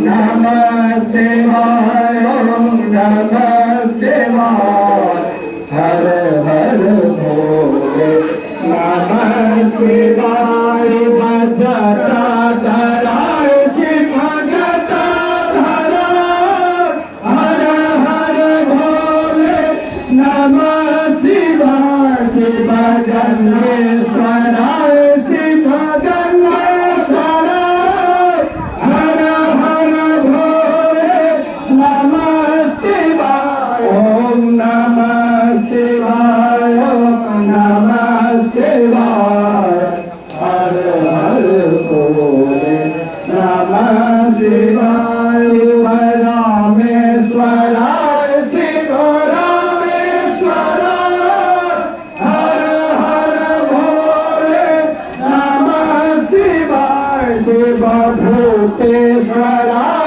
नमः शिवाय नमः शिवाय हर हर भोले नमः शिवाय जटाधराय शिव जटाधराय हर हर भोले नमः शिवाय शिव जन्मेश्वराय शिव जन्मेश्वराय हर हर भोले नमः शिवाय ओम नमः शिवाय नमः शिवाय हर हर भोले नमः शिवाय शिव रामेश्वराय शिव रामेश्वराय हर हर भोले नमः शिवाय शिव भूतेश्वराय